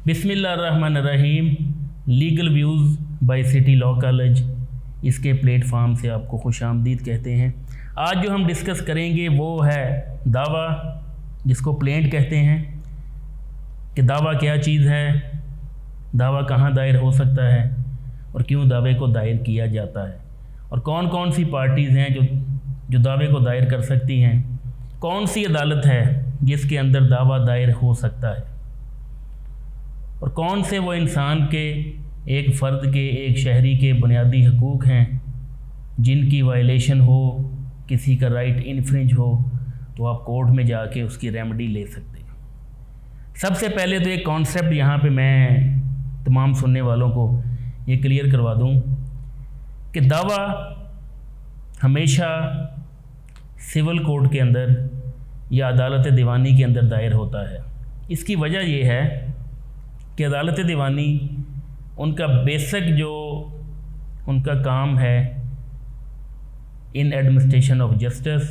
बिस्मिल्लाहिर्रहमानिर्रहीम। Legal views by City Law College, इसके platform से आपको खुशामदीद कहते हैं। आज जो हम डिस्कस करेंगे वो है दावा, जिसको प्लेंट कहते हैं, कि दावा क्या चीज़ है, दावा कहाँ दायर हो सकता है और क्यों दावे को दायर किया जाता है, और कौन कौन सी पार्टीज़ हैं जो दावे को दायर कर सकती हैं, कौन सी अदालत है जिसके अंदर दावा दायर हो सकता है, और कौन से वो इंसान के, एक फ़र्द के, एक शहरी के बुनियादी हकूक़ हैं जिनकी वायलेशन हो, किसी का राइट इन्फ्रिंज हो तो आप कोर्ट में जाके उसकी रेमेडी ले सकते हैं। सबसे पहले तो एक कॉन्सेप्ट यहाँ पे मैं तमाम सुनने वालों को ये क्लियर करवा दूँ कि दावा हमेशा सिविल कोर्ट के अंदर या अदालत दीवानी के अंदर दायर होता है। इसकी वजह यह है कि अदालत दीवानी उनका बेसिक जो उनका काम है इन एडमिनिस्ट्रेशन ऑफ जस्टिस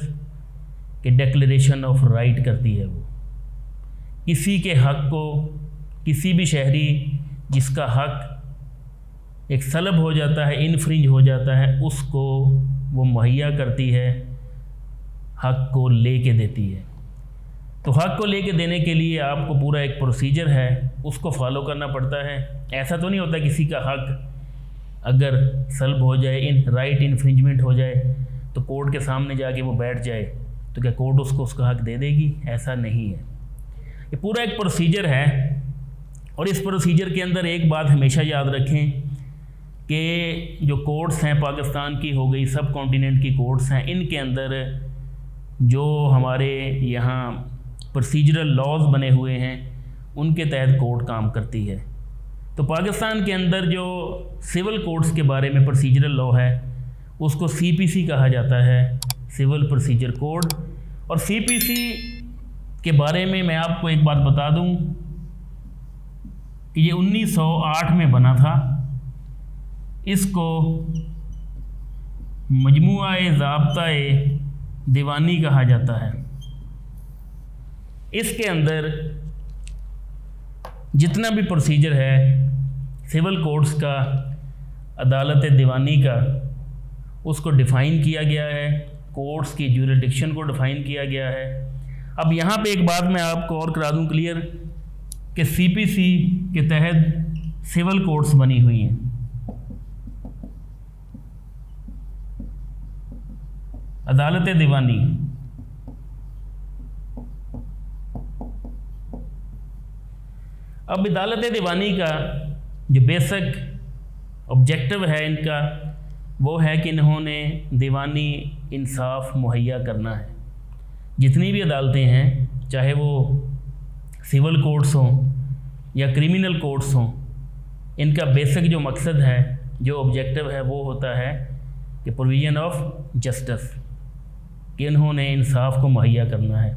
के डिक्लेरेशन ऑफ राइट करती है। वो किसी के हक़ को, किसी भी शहरी जिसका हक़ एक सलब हो जाता है, इनफ्रिंज हो जाता है, उसको वो मुहैया करती है, हक़ को लेके देती है। तो हक़ को लेके देने के लिए आपको पूरा एक प्रोसीजर है, उसको फॉलो करना पड़ता है। ऐसा तो नहीं होता किसी का हक़ अगर सल्ब हो जाए, इन राइट इन्फ्रिंजमेंट हो जाए तो कोर्ट के सामने जाके वो बैठ जाए तो क्या कोर्ट उसको उसका हक़ दे देगी? ऐसा नहीं है। ये पूरा एक प्रोसीजर है, और इस प्रोसीजर के अंदर एक बात हमेशा याद रखें कि जो कोर्ट्स हैं, पाकिस्तान की हो गई, सब कॉन्टिनेंट की कोर्ट्स हैं, इनके अंदर जो हमारे यहाँ प्रोसीजरल लॉज बने हुए हैं उनके तहत कोर्ट काम करती है। तो पाकिस्तान के अंदर जो सिविल कोर्ट्स के बारे में प्रोसीजरल लॉ है उसको CPC कहा जाता है, सिविल प्रोसीजर कोड। और CPC के बारे में मैं आपको एक बात बता दूं कि ये 1908 में बना था। इसको मजमुआ-ए ज़ाब्ता-ए दीवानी कहा जाता है। इसके अंदर जितना भी प्रोसीजर है सिविल कोर्ट्स का, अदालत दीवानी का, उसको डिफ़ाइन किया गया है, कोर्ट्स की ज्यूरिडिक्शन को डिफ़ाइन किया गया है। अब यहाँ पे एक बात मैं आपको और करा दूँ क्लियर कि CPC के तहत सिविल कोर्ट्स बनी हुई हैं। अदालत दीवानी अब अदालत दीवानी का जो बेसिक ऑब्जेक्टिव है इनका, वो है कि इन्होंने दीवानी इंसाफ मुहैया करना है। जितनी भी अदालतें हैं, चाहे वो सिविल कोर्ट्स हों या क्रिमिनल कोर्ट्स हों, इनका बेसिक जो मकसद है, जो ऑब्जेक्टिव है, वो होता है कि प्रोविज़न ऑफ जस्टिस, कि इन्होंने इंसाफ को मुहैया करना है।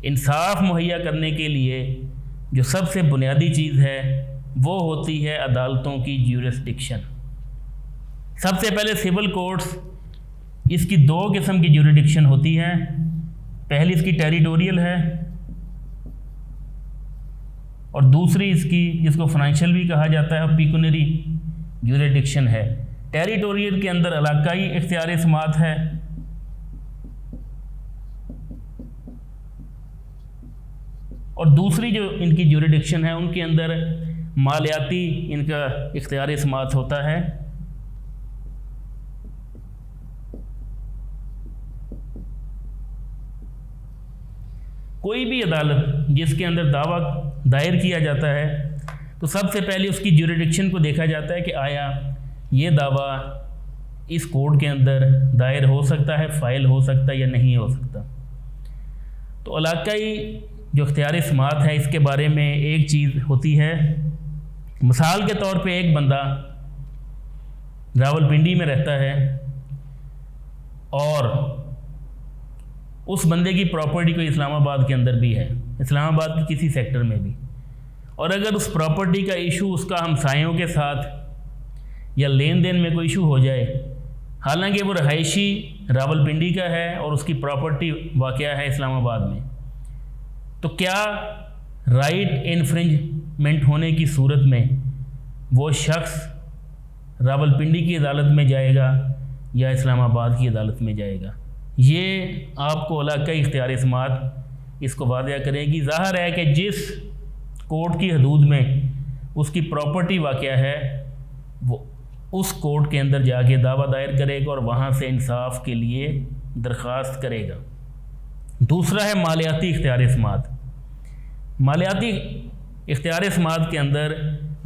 इंसाफ मुहैया करने के लिए जो सबसे बुनियादी चीज़ है वो होती है अदालतों की ज्यूरिसडिक्शन। सबसे पहले सिविल कोर्ट्स, इसकी दो किस्म की ज्यूरिडिक्शन होती है। पहली इसकी टेरिटोरियल है और दूसरी इसकी, जिसको फाइनेंशियल भी कहा जाता है, पिकुनरी ज्यूरिडिक्शन है। टेरिटोरियल के अंदर इलाकाई इख्तियार समात है, और दूसरी जो इनकी ज्यूरिडिक्शन है उनके अंदर मालियाती इनका इख्तियार समात होता है। कोई भी अदालत जिसके अंदर दावा दायर किया जाता है तो सबसे पहले उसकी ज्यूरिडिक्शन को देखा जाता है कि आया ये दावा इस कोर्ट के अंदर दायर हो सकता है, फ़ाइल हो सकता है या नहीं हो सकता। तो इलाकाई जो इख्तियार समात है, इसके बारे में एक चीज़ होती है, मिसाल के तौर पे एक बंदा रावलपिंडी में रहता है और उस बंदे की प्रॉपर्टी कोई इस्लामाबाद के अंदर भी है, इस्लामाबाद के किसी सेक्टर में भी, और अगर उस प्रॉपर्टी का इशू उसका हमसायों के साथ या लेन देन में कोई इशू हो जाए, हालांकि वो रहायशी रावलपिंडी का है और उसकी प्रॉपर्टी वाक़या है इस्लामाबाद में, तो क्या राइट इन्फ्रिंज सेटलमेंट होने की सूरत में वो शख्स रावलपिंडी की अदालत में जाएगा या इस्लामाबाद की अदालत में जाएगा। ये आपको इलाक़ाई इख्तियार समाअत इसको वाज़ह करेगी। ज़ाहिर है कि जिस कोर्ट की हदूद में उसकी प्रॉपर्टी वाक़या है वो उस कोर्ट के अंदर जाके दावा दायर करेगा और वहाँ से इंसाफ के लिए दरख्वास्त करेगा। दूसरा है मालियाती इख्तियार समाअत। मालियाती इख्तियार समाअत के अंदर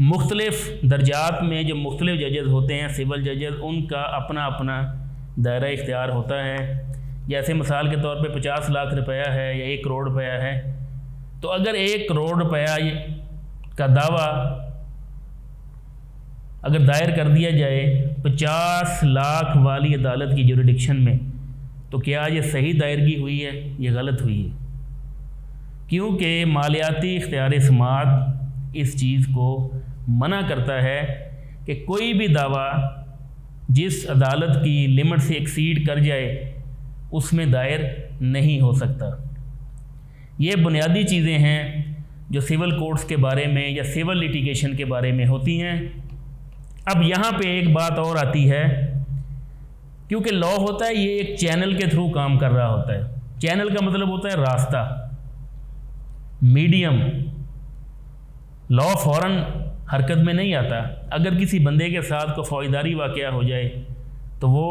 मुख्तलिफ दर्जात में जो मुख्तलिफ जजेज़ होते हैं, सिविल जजेज़, उनका अपना अपना दायरा इख्तियार होता है। जैसे मिसाल के तौर पे 50 लाख रुपया है या 1 करोड़ रुपया है, तो अगर 1 करोड़ रुपया का दावा अगर दायर कर दिया जाए 50 लाख वाली अदालत की जुरिडिक्शन में, तो क्या ये सही दायरगी हुई है, ये गलत हुई है? क्योंकि मालियाती इख्तियार समाअत इस चीज़ को मना करता है कि कोई भी दावा जिस अदालत की लिमिट से एक्सीड कर जाए उसमें दायर नहीं हो सकता। ये बुनियादी चीज़ें हैं जो सिविल कोर्ट्स के बारे में या सिविल लिटिगेशन के बारे में होती हैं। अब यहाँ पे एक बात और आती है, क्योंकि लॉ होता है ये एक चैनल के थ्रू काम कर रहा होता है। चैनल का मतलब होता है रास्ता, मीडियम। लॉ फ़ौरन हरकत में नहीं आता। अगर किसी बंदे के साथ कोई फौजदारी वाक़या हो जाए तो वो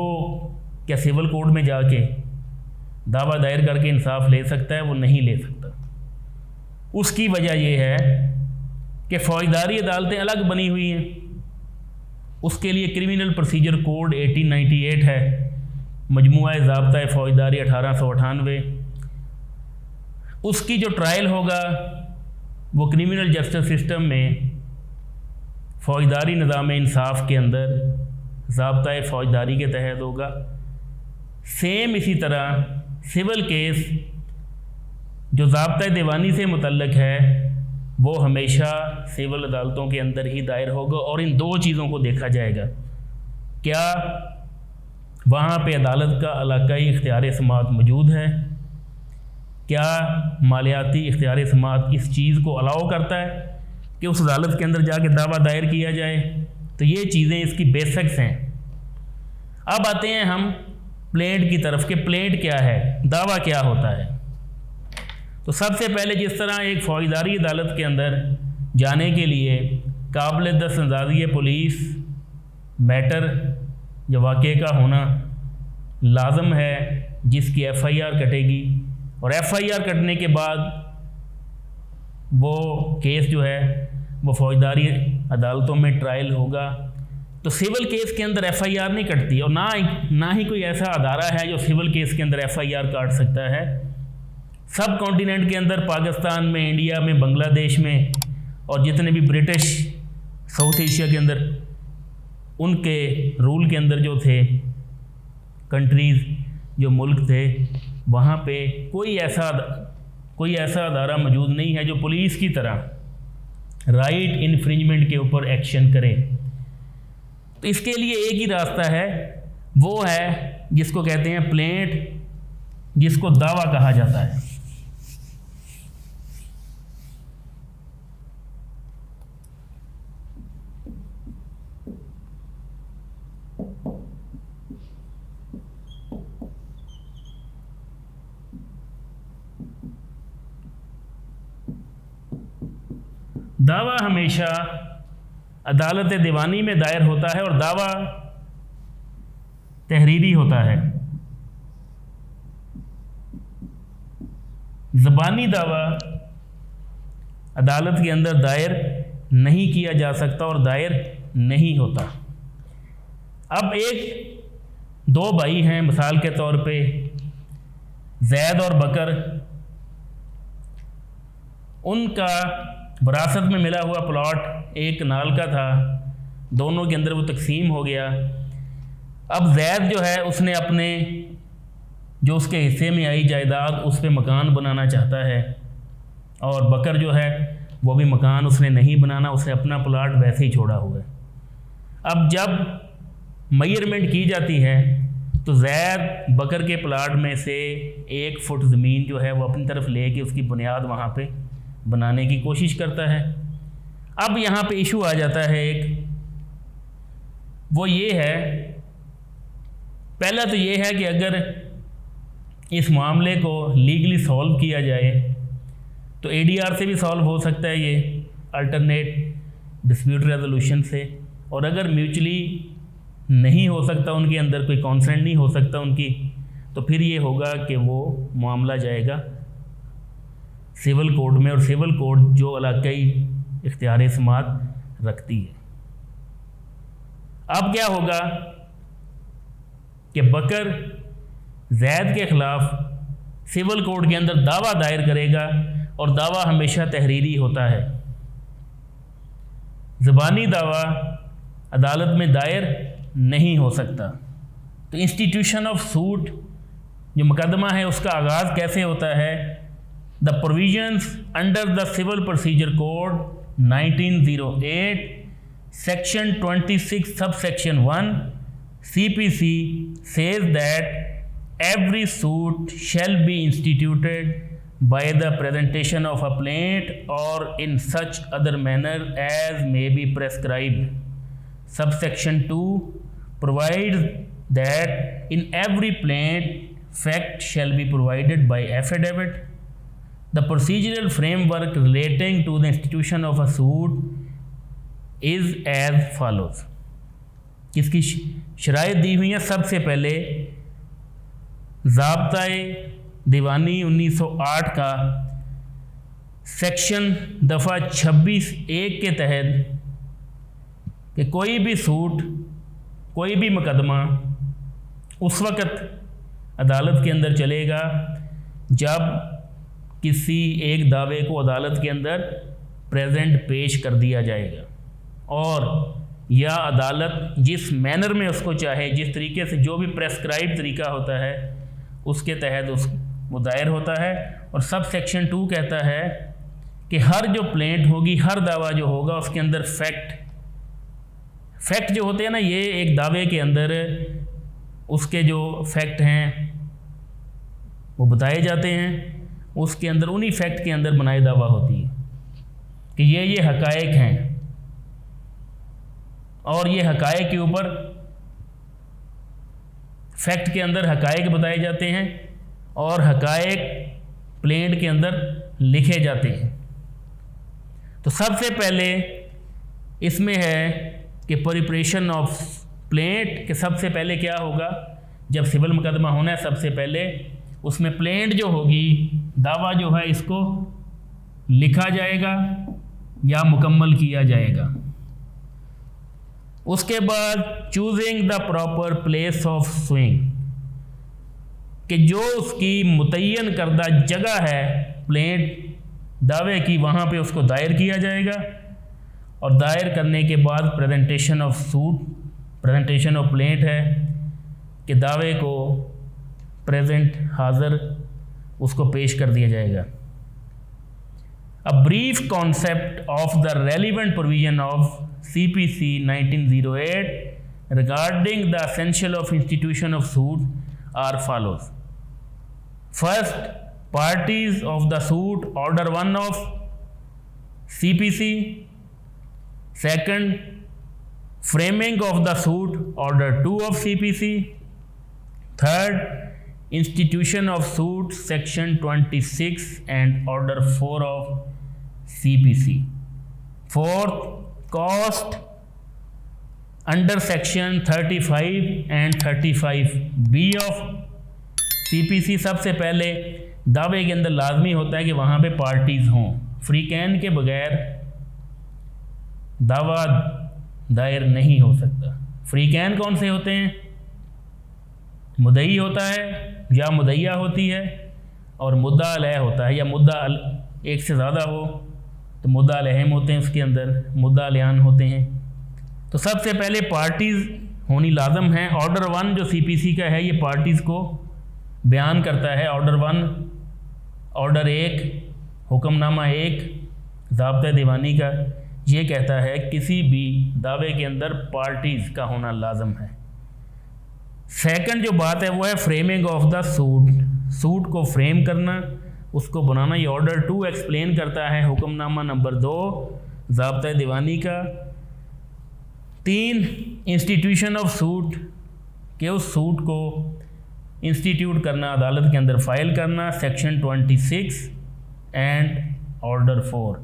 क्या सिविल कोर्ट में जाके दावा दायर करके इंसाफ ले सकता है? वो नहीं ले सकता। उसकी वजह यह है कि फ़ौजदारी अदालतें अलग बनी हुई हैं। उसके लिए क्रिमिनल प्रोसीजर कोड 1898 है, मजमूआ ज़ाब्ता फ़ौजदारी 1898। उसकी जो ट्रायल होगा वो क्रिमिनल जस्टिस सिस्टम में फ़ौजदारी निज़ाम इंसाफ के अंदर ज़ाब्ता फ़ौजदारी के तहत होगा। सेम इसी तरह सिविल केस जो ज़ाब्ता दीवानी से मुतल्लक है वो हमेशा सिविल अदालतों के अंदर ही दायर होगा। और इन दो चीज़ों को देखा जाएगा, क्या वहाँ पे अदालत का इलाक़ाई इख्तियार समाअत मौजूद है, क्या मालियाती इख्तियार समाअत इस चीज़ को अलाउ करता है कि उस अदालत के अंदर जाके दावा दायर किया जाए। तो ये चीज़ें इसकी बेसिक्स हैं। अब आते हैं हम प्लेंट की तरफ के प्लेंट क्या है, दावा क्या होता है। तो सबसे पहले जिस तरह एक फ़ौजदारी अदालत के अंदर जाने के लिए काबिल दस्तअंदाज़ी पुलिस मैटर या वाक़े का होना लाजम है, जिसकी FIR कटेगी और FIR कटने के बाद वो केस जो है वो फ़ौजदारी अदालतों में ट्रायल होगा। तो सिविल केस के अंदर FIR नहीं कटती और ना ही कोई ऐसा अदारा है जो सिविल केस के अंदर FIR काट सकता है। सब कॉन्टिनेंट के अंदर, पाकिस्तान में, इंडिया में, बांग्लादेश में और जितने भी ब्रिटिश साउथ एशिया के अंदर उनके रूल के अंदर जो थे कंट्रीज़, जो मुल्क थे, वहाँ पे कोई ऐसा अदारा मौजूद नहीं है जो पुलिस की तरह राइट इन्फ्रिंजमेंट के ऊपर एक्शन करे। तो इसके लिए एक ही रास्ता है, वो है जिसको कहते हैं प्लेंट, जिसको दावा कहा जाता है। दावा हमेशा अदालत दीवानी में दायर होता है और दावा तहरीरी होता है। ज़बानी दावा अदालत के अंदर दायर नहीं किया जा सकता और दायर नहीं होता। अब दो भाई हैं, मिसाल के तौर पे जैद और बकर, उनका विरासत में मिला हुआ प्लॉट एक नाल का था, दोनों के अंदर वो तकसीम हो गया। अब जैद जो है उसने अपने जो उसके हिस्से में आई जायदाद उस पर मकान बनाना चाहता है और बकर जो है वो भी मकान उसने नहीं बनाना, उसने अपना प्लॉट वैसे ही छोड़ा हुआ है। अब जब मेजरमेंट की जाती है तो जैद बकर के प्लॉट में से 1 फुट ज़मीन जो है वो अपनी तरफ ले के उसकी बुनियाद वहाँ पे बनाने की कोशिश करता है। अब यहाँ पे इशू आ जाता है एक, वो ये है, पहला तो ये है कि अगर इस मामले को लीगली सॉल्व किया जाए तो एडीआर से भी सॉल्व हो सकता है, ये अल्टरनेट डिस्प्यूट रेजोल्यूशन से, और अगर म्यूचुअली नहीं हो सकता, उनके अंदर कोई कॉन्सेंट नहीं हो सकता उनकी, तो फिर ये होगा कि वो मामला जाएगा सिविल कोर्ट में, और सिविल कोर्ट जो इलाकाई इख्तियार समात रखती है। अब क्या होगा कि बकर जैद के ख़िलाफ़ सिविल कोर्ट के अंदर दावा दायर करेगा, और दावा हमेशा तहरीरी होता है, ज़बानी दावा अदालत में दायर नहीं हो सकता। तो इंस्टीट्यूशन ऑफ सूट जो मुकदमा है उसका आगाज़ कैसे होता है? The provisions under the Civil Procedure Code 1908 section 26 sub section 1 CPC says that every suit shall be instituted by the presentation of a plaint or in such other manner as may be prescribed. Subsection 2 provides that in every plaint fact shall be provided by affidavit. The procedural framework relating to the institution of a suit is as follows. इसकी शराइत दी हुई है। सबसे पहले ज़ाब्ता-ए दीवानी 1908 का section दफ़ा 26(1) के तहत कि कोई भी सूट, कोई भी मुकदमा उस वक़्त अदालत के अंदर चलेगा जब किसी एक दावे को अदालत के अंदर प्रेजेंट पेश कर दिया जाएगा, और या अदालत जिस मैनर में उसको चाहे, जिस तरीके से, जो भी प्रेस्क्राइब तरीका होता है उसके तहत वो दायर होता है। और सब सेक्शन 2 कहता है कि हर जो प्लेंट होगी, हर दावा जो होगा उसके अंदर फैक्ट जो होते हैं ना, ये एक दावे के अंदर उसके जो फैक्ट हैं वो बताए जाते हैं, उसके अंदर उन्हीं फैक्ट के अंदर बनाई दावा होती है कि ये हकायक हैं, और ये हकायक के ऊपर फैक्ट के अंदर हकायक बताए जाते हैं, और हकायक प्लेंट के अंदर लिखे जाते हैं। तो सबसे पहले इसमें है कि प्रिपरेशन ऑफ प्लेंट, के सबसे पहले क्या होगा, जब सिविल मुकदमा होना है सबसे पहले उसमें प्लेंट जो होगी, दावा जो है, इसको लिखा जाएगा या मुकम्मल किया जाएगा। उसके बाद choosing the proper place of sewing, कि जो उसकी मुतय्यन करदा जगह है प्लेंट दावे की, वहाँ पे उसको दायर किया जाएगा, और दायर करने के बाद presentation of suit, presentation of plaint है कि दावे को प्रेजेंट हाज़िर उसको पेश कर दिया जाएगा। A brief concept of the relevant provision of CPC 1908 regarding the essential of institution of suit are follows. First, parties of the suit order 1 of CPC. Second, framing of the suit order 2 of CPC. Third, institution of suit section 26 and order 4 of CPC. Fourth, cost under section 35 and 35B of CPC। सबसे पहले दावे के अंदर लाजमी होता है कि वहाँ पे पार्टीज़ हों, फ्री कैन के बगैर दावा दायर नहीं हो सकता। फ्री कैन कौन से होते हैं? मुदई होता है या मुदैया होती है, और मुद्दा अलह होता है, या मुद्दा एक से ज़्यादा हो तो मुद्दा अलहम होते हैं, उसके अंदर मुद्दा अलियान होते हैं। तो सबसे पहले पार्टीज़ होनी लाजम है। ऑर्डर 1 जो CPC का है ये पार्टीज़ को बयान करता है। ऑर्डर 1, ऑर्डर 1, हुक्मनामा 1 ज़ाब्ता दीवानी का, ये कहता है किसी भी दावे के अंदर पार्टीज़ का होना लाजम है। सेकंड जो बात है वो है framing of the suit, suit को फ्रेम करना, उसको बनाना। ये ऑर्डर 2 एक्सप्लेन करता है, हुक्मनामा नंबर 2 ज़ाब्ता दीवानी का। 3 इंस्टीट्यूशन ऑफ सूट, कि उस सूट को इंस्टीट्यूट करना, अदालत के अंदर फ़ाइल करना, सेक्शन 26। एंड ऑर्डर 4,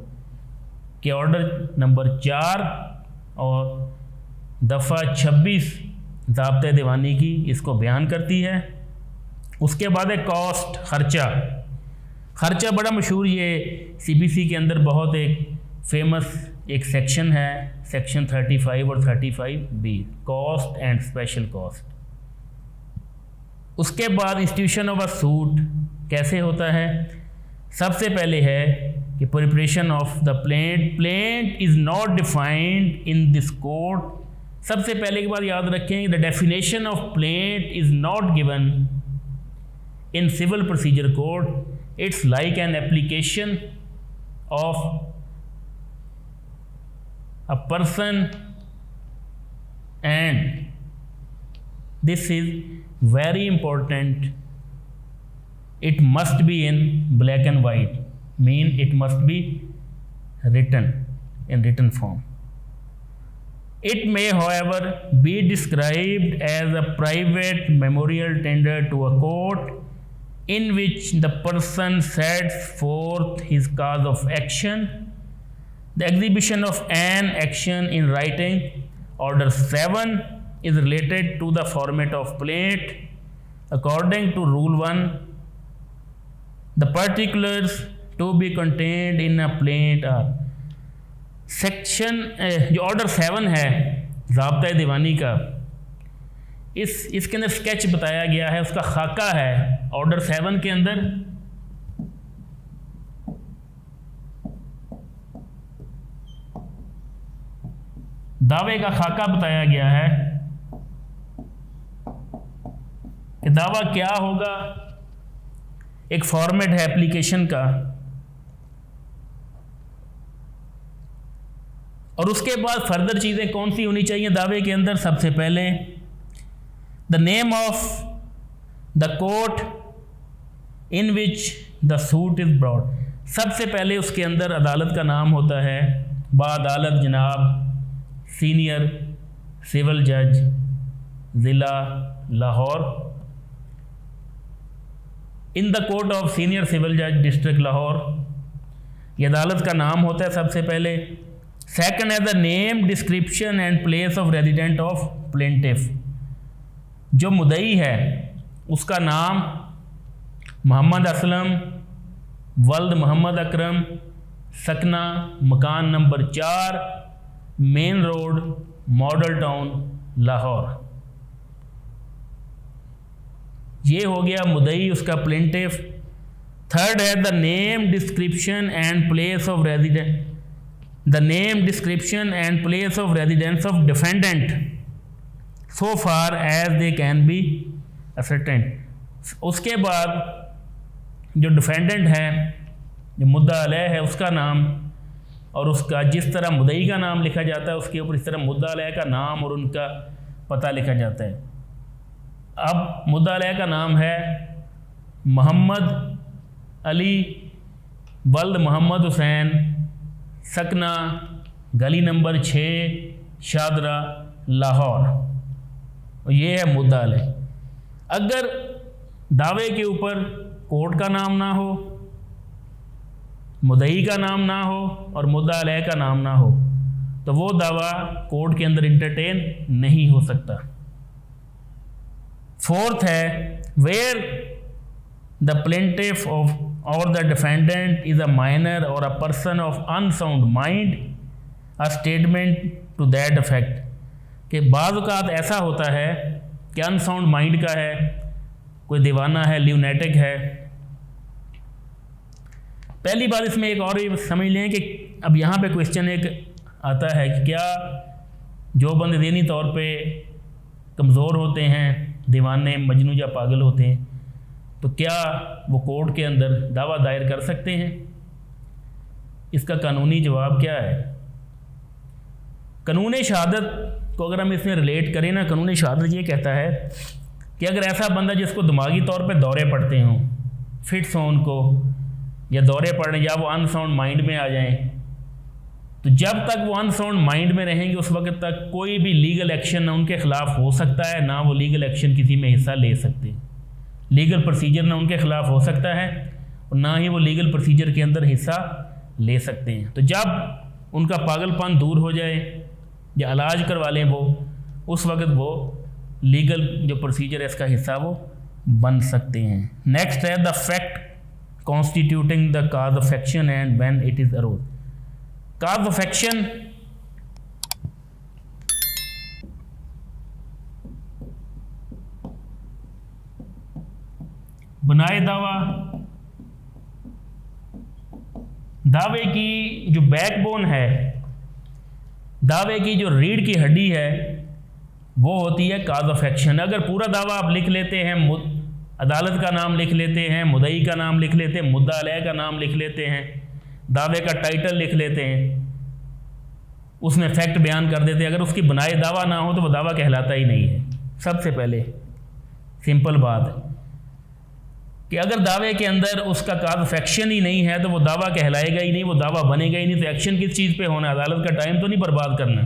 के ऑर्डर नंबर 4 और दफ़ा 26 ज़ाब्ता दीवानी की इसको बयान करती है। उसके बाद है कॉस्ट, खर्चा बड़ा मशहूर, ये CPC के अंदर बहुत एक फेमस एक सेक्शन है, सेक्शन 35 और 35B, cost and special cost. उसके बाद इंस्टीट्यूशन ऑफ अ सूट कैसे होता है? सबसे पहले है कि preparation of the plaint is not defined in this code. सबसे पहले की बात याद रखें, the definition of plaint is not given in Civil Procedure Code, it's like an application of a person, and this is very important, it must be in black and white, mean it must be written in written form. It may however be described as a private memorial tender to a court in which the person sets forth his cause of action. The exhibition of an action in writing, order 7, is related to the format of plaint. According to rule 1, the particulars to be contained in a plaint are section जो order 7 है ज़ाब्ता दीवानी का, इसके अंदर sketch बताया गया है, उसका खाका है ऑर्डर 7 के अंदर। दावे का खाका बताया गया है कि दावा क्या होगा, एक फॉर्मेट है एप्लीकेशन का, और उसके बाद फर्दर चीज़ें कौन सी होनी चाहिए दावे के अंदर? सबसे पहले the name of the court in which the suit is brought. सबसे पहले उसके अंदर अदालत का नाम होता है, बाअदालत जनाब सीनियर सिविल जज ज़िला Lahore, in the court of senior civil जज डिस्ट्रिक्ट लाहौर, ये अदालत का नाम होता है सबसे पहले। सेकंड है the name, description and place of resident of plaintiff, जो मुदई है उसका नाम मोहम्मद असलम वल्द मोहम्मद अकरम, सकना मकान number 4, main road, Model Town, Lahore. ये हो गया मुदई, उसका प्लेंटिफ। थर्ड है the name, description and place of resident, the name, description and place of residence of defendant so far as they can be ascertained. उसके बाद जो डिफेंडेंट है, जो मुद्दा अलैह है, उसका नाम, और उसका जिस तरह मुदई का नाम लिखा जाता है उसके ऊपर इस तरह मुद्दा अलैह का नाम और उनका पता लिखा जाता है। अब मुद्दा अलैह का नाम है मोहम्मद अली वल्द मोहम्मद हुसैन, सकना गली नंबर 6, शादरा, लाहौर, और ये है मुद्दा अलैह। अगर दावे के ऊपर कोर्ट का नाम ना हो, मुदई का नाम ना हो और मुद्दा अलैह का नाम ना हो, तो वो दावा कोर्ट के अंदर इंटरटेन नहीं हो सकता। फोर्थ है where the plaintiff of or the defendant is a minor or a person of unsound mind, a statement to that effect, कि बाज़ औक़ात ऐसा होता है कि अनसाउंड माइंड का है, कोई दीवाना है, ल्यूनेटिक है। पहली बात इसमें एक और ही समझ लें कि अब यहाँ पे क्वेश्चन एक आता है कि क्या जो बंदे ज़हनी तौर पे कमज़ोर होते हैं, दीवाने, मजनू या पागल होते हैं, तो क्या वो कोर्ट के अंदर दावा दायर कर सकते हैं? इसका कानूनी जवाब क्या है? कानून शहादत को अगर हम इसमें रिलेट करें ना, कानून शहादत ये कहता है कि अगर ऐसा बंदा जिसको दिमागी तौर पे दौरे पड़ते हों, फिट्स हों उनको, या दौरे पड़ने, या वो अनसाउंड माइंड में आ जाएं, तो जब तक वो अनसाउंड माइंड में रहेंगे उस वक्त तक कोई भी लीगल एक्शन ना उनके ख़िलाफ़ हो सकता है, ना वो लीगल एक्शन किसी में हिस्सा ले सकते हैं। लीगल प्रोसीजर ना उनके ख़िलाफ़ हो सकता है और ना ही वो लीगल प्रोसीजर के अंदर हिस्सा ले सकते हैं। तो जब उनका पागलपन दूर हो जाए या इलाज करवा लें वो, उस वक्त वो लीगल जो प्रोसीजर है इसका हिस्सा वो बन सकते हैं। नेक्स्ट है the fact constituting the cause of action and when it is arose. Cause of action बनाए दावा, दावे की जो बैकबोन है, दावे की जो रीढ़ की हड्डी है वो होती है काज ऑफ एक्शन। अगर पूरा दावा आप लिख लेते हैं, अदालत का नाम लिख लेते हैं, मुद्दई का नाम लिख लेते हैं, मुद्दा अलैह का नाम लिख लेते हैं, दावे का टाइटल लिख लेते हैं, उसमें फैक्ट बयान कर देते हैं, अगर उसकी बनाए दावा ना हो तो वो दावा कहलाता ही नहीं है। सबसे पहले सिंपल बात है कि अगर दावे के अंदर उसका काज ऑफ एक्शन ही नहीं है तो वो दावा कहलाएगा ही नहीं, वो दावा बनेगा ही नहीं। तो एक्शन किस चीज़ पे होना है? अदालत का टाइम तो नहीं बर्बाद करना।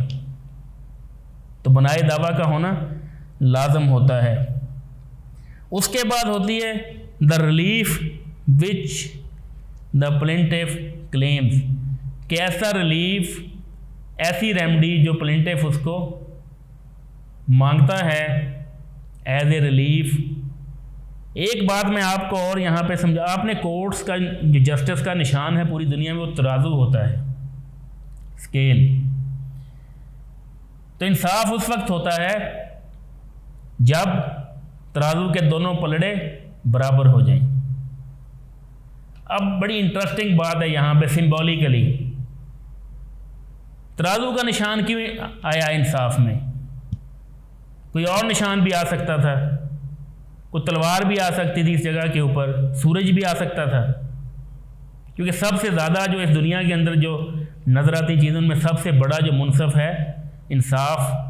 तो बनाए दावा का होना लाजम होता है। उसके बाद होती है the relief which the plaintiff claims, कि ऐसा रिलीफ, ऐसी रेमडी जो प्लेंटिफ उसको मांगता है एज ए रिलीफ। एक बात मैं आपको और यहाँ पे समझा, आपने कोर्ट्स का जो जस्टिस का निशान है पूरी दुनिया में वो तराजू होता है, स्केल। तो इंसाफ उस वक्त होता है जब तराजू के दोनों पलड़े बराबर हो जाएं। अब बड़ी इंटरेस्टिंग बात है यहाँ पे, सिंबॉलिकली तराजू का निशान क्यों आया इंसाफ में? कोई और निशान भी आ सकता था, कोई तलवार भी आ सकती थी इस जगह के ऊपर, सूरज भी आ सकता था, क्योंकि सबसे ज़्यादा जो इस दुनिया के अंदर जो नज़र आती चीज़ों में सबसे बड़ा जो मुनसफ़ है इंसाफ,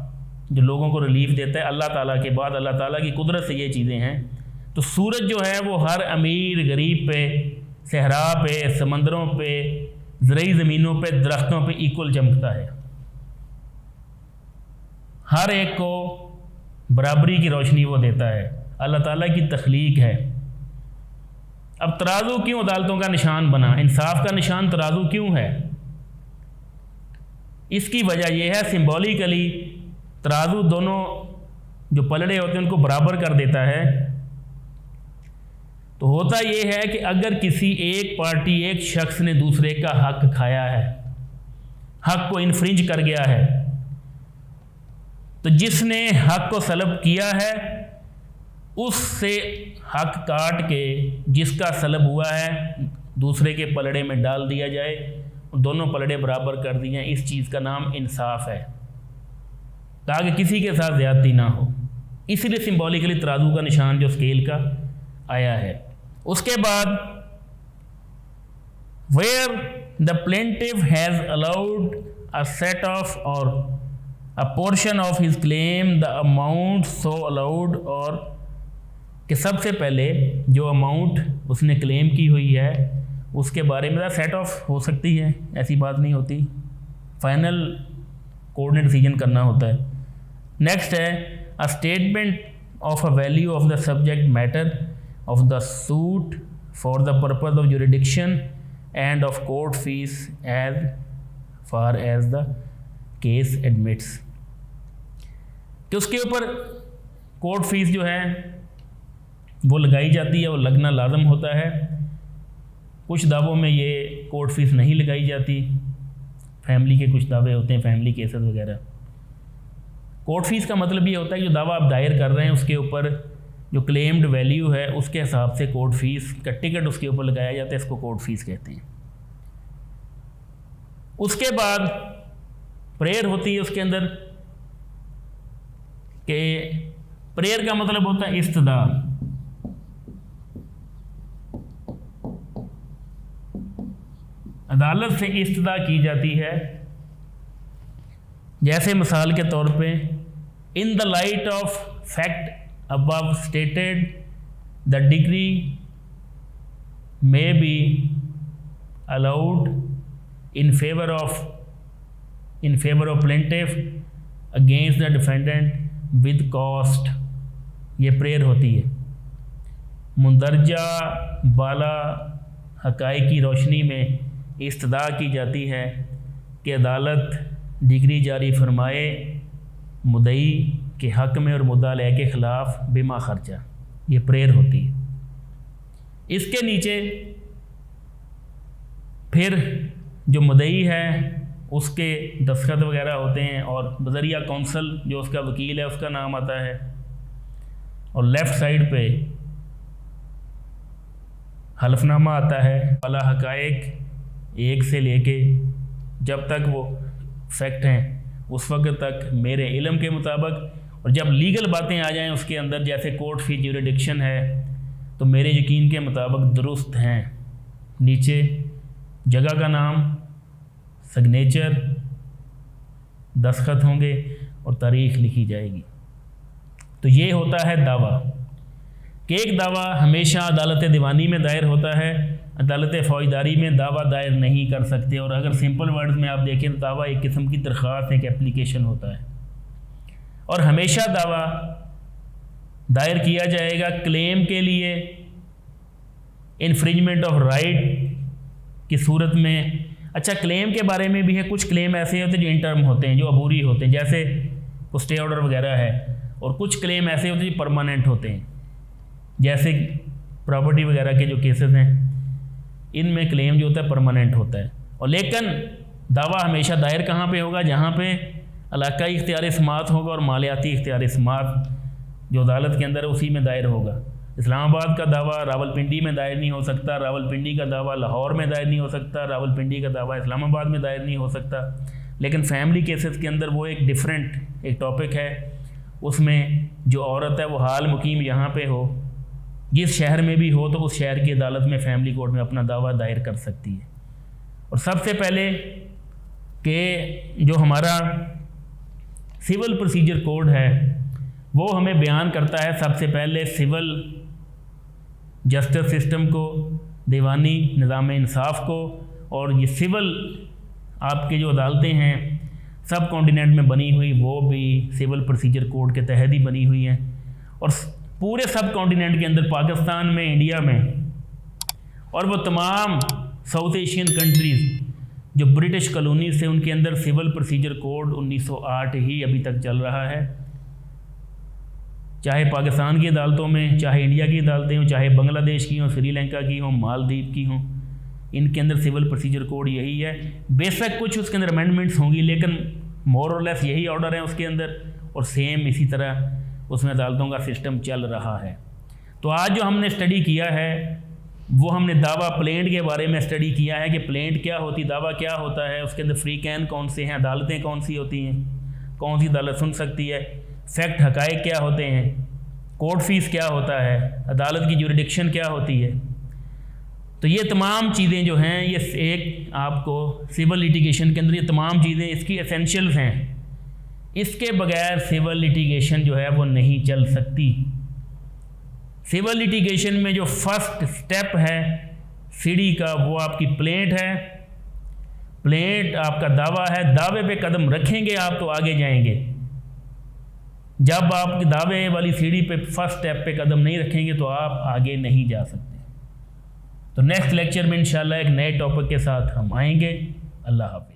जो लोगों को रिलीफ देता है अल्लाह ताला के बाद, अल्लाह ताला की कुदरत से ये चीज़ें हैं। तो सूरज जो है वो हर अमीर गरीब पे, सहरा पे, समंदरों पे, ज़रई ज़मीनों पे, दरख्तों पे इक्वल चमकता है, हर एक को बराबरी की रोशनी वो देता है, अल्लाह ताला की तख्लीक है। अब तराजू क्यों अदालतों का निशान बना? इंसाफ का निशान तराजू क्यों है? इसकी वजह यह है सिंबॉलिकली तराजू दोनों जो पलड़े होते हैं उनको बराबर कर देता है। तो होता यह है कि अगर किसी एक पार्टी, एक शख्स ने दूसरे का हक खाया है, हक को इन्फ्रिंज कर गया है, तो जिसने हक को सलब किया है उससे हक काट के जिसका सलब हुआ है दूसरे के पलड़े में डाल दिया जाए, दोनों पलड़े बराबर कर दिए। इस चीज़ का नाम इंसाफ है, ताकि किसी के साथ ज़्यादती ना हो। इसीलिए सिंबॉलिकली तराजू का निशान जो स्केल का आया है। उसके बाद where the plaintiff has allowed a set off or a portion of his claim the amount so allowed, और कि सबसे पहले जो अमाउंट उसने क्लेम की हुई है उसके बारे में सेट ऑफ हो सकती है, ऐसी बात नहीं होती, फाइनल कोर्ट ने डिसीजन करना होता है। नेक्स्ट है a statement of a value of the subject matter of the suit for the purpose of jurisdiction and of court fees as far as the case admits, कि उसके ऊपर court fees जो है वो लगाई जाती है, वो लगना लाजम होता है। कुछ दावों में ये कोर्ट फीस नहीं लगाई जाती, फैमिली के कुछ दावे होते हैं, फैमिली केसेस वगैरह। कोर्ट फीस का मतलब ये होता है कि जो दावा आप दायर कर रहे हैं उसके ऊपर जो क्लेम्ड वैल्यू है उसके हिसाब से कोर्ट फीस का टिकट उसके ऊपर लगाया जाता है, इसको कोर्ट फीस कहते हैं। उसके बाद प्रेयर होती है उसके अंदर, कि प्रेयर का मतलब होता है इस्तदा। अदालत से इस्तदा की जाती है, जैसे मिसाल के तौर पे in the light of fact above stated the degree may be allowed in favour of in favour of plaintiff against the defendant with cost, ये प्रेयर होती है। मुंदरजा बाला हक़ाइक़ की रोशनी में इस्तदा की जाती है कि अदालत डिग्री जारी फरमाए मुद्दई के हक़ में और मुद्दा अलैह के ख़िलाफ़ बिमा खर्चा, ये प्रेयर होती है। इसके नीचे फिर जो मुद्दई है उसके दस्तखत वगैरह होते हैं और बज़रिया कौंसल जो उसका वकील है उसका नाम आता है, और लेफ़्ट साइड पे हलफनामा आता है। वाला हक़ाइक़ एक से लेके जब तक वो फैक्ट हैं उस वक्त तक मेरे इल्म के मुताबिक, और जब लीगल बातें आ जाएं उसके अंदर जैसे कोर्ट फी ज्यूरिडिक्शन है तो मेरे यकीन के मुताबिक दुरुस्त हैं। नीचे जगह का नाम, सिग्नेचर, दस्तखत होंगे और तारीख़ लिखी जाएगी। तो ये होता है दावा कि एक दावा हमेशा अदालत दीवानी में दायर होता है, अदालत फ़ौजदारी में दावा दायर नहीं कर सकते। और अगर सिंपल वर्ड्स में आप देखें तो दावा एक किस्म की दरख्वास्त, एक एप्लीकेशन होता है, और हमेशा दावा दायर किया जाएगा क्लेम के लिए इन्फ्रिंजमेंट ऑफ राइट की सूरत में। अच्छा, क्लेम के बारे में भी है, कुछ क्लेम ऐसे होते हैं जो इंटर्म होते हैं, जो अबूरी होते हैं, जैसे कुछ स्टे ऑर्डर वगैरह है, और कुछ क्लेम ऐसे होते हैं जो परमानेंट होते हैं, जैसे प्रॉपर्टी वगैरह के जो केसेस हैं इनमें क्लेम जो होता है परमानेंट होता है। और लेकिन दावा हमेशा दायर कहाँ पे होगा? जहाँ पे इलाकाई इख्तियार समात होगा और मालियाती इख्तियार समात जो अदालत के अंदर है उसी में दायर होगा। इस्लामाबाद का दावा रावलपिंडी में दायर नहीं हो सकता, रावलपिंडी का दावा लाहौर में दायर नहीं हो सकता, रावलपिंडी का दावा इस्लामाबाद में दायर नहीं हो सकता। लेकिन फैमिली केसेस के अंदर वो एक डिफरेंट एक टॉपिक है, उसमें जो औरत है वो हाल मुकीम यहाँ पे हो, जिस शहर में भी हो, तो उस शहर की अदालत में फैमिली कोर्ट में अपना दावा दायर कर सकती है। और सबसे पहले कि जो हमारा सिविल प्रोसीजर कोड है वो हमें बयान करता है सबसे पहले सिविल जस्टिस सिस्टम को, दीवानी निज़ाम इंसाफ को, और ये सिविल आपके जो अदालतें हैं सब कॉन्टिनेंट में बनी हुई वो भी सिविल प्रोसीजर कोड के तहत ही बनी हुई हैं। और पूरे सब कॉन्टिनेंट के अंदर, पाकिस्तान में, इंडिया में, और वो तमाम साउथ एशियन कंट्रीज़ जो ब्रिटिश कॉलोनीज थे उनके अंदर सिविल प्रोसीजर कोड 1908 ही अभी तक चल रहा है। चाहे पाकिस्तान की अदालतों में, चाहे इंडिया की अदालतें हों, चाहे बांग्लादेश की हों, श्रीलंका की हों, मालदीव की हों, इनके अंदर सिविल प्रोसीजर कोड यही है। बेशक कुछ उसके अंदर अमेंडमेंट्स होंगी लेकिन मोर और लेस यही ऑर्डर है उसके अंदर, और सेम इसी तरह उसमें अदालतों का सिस्टम चल रहा है। तो आज जो हमने स्टडी किया है वो हमने दावा प्लेंट के बारे में स्टडी किया है कि प्लेंट क्या होती, दावा क्या होता है, उसके अंदर फ्री कैन कौन से हैं, अदालतें कौन सी होती हैं, कौन सी अदालत सुन सकती है, फैक्ट हक़ाइक़ क्या होते हैं, कोर्ट फीस क्या होता है, अदालत की ज्यूरिडिक्शन क्या होती है। तो ये तमाम चीज़ें जो हैं ये एक आपको सिविल लिटिगेशन के अंदर ये तमाम चीज़ें इसकी एसेंशियल्स हैं। इसके बगैर सिविल लिटिगेशन जो है वो नहीं चल सकती। सिविल लिटिगेशन में जो फर्स्ट स्टेप है सीढ़ी का वो आपकी प्लेंट है। प्लेंट आपका दावा है, दावे पे कदम रखेंगे आप तो आगे जाएंगे। जब आप दावे वाली सीढ़ी पे फर्स्ट स्टेप पे कदम नहीं रखेंगे तो आप आगे नहीं जा सकते। तो नेक्स्ट लेक्चर में इंशाल्लाह एक नए टॉपिक के साथ हम आएंगे। अल्लाह हाफ़िज़।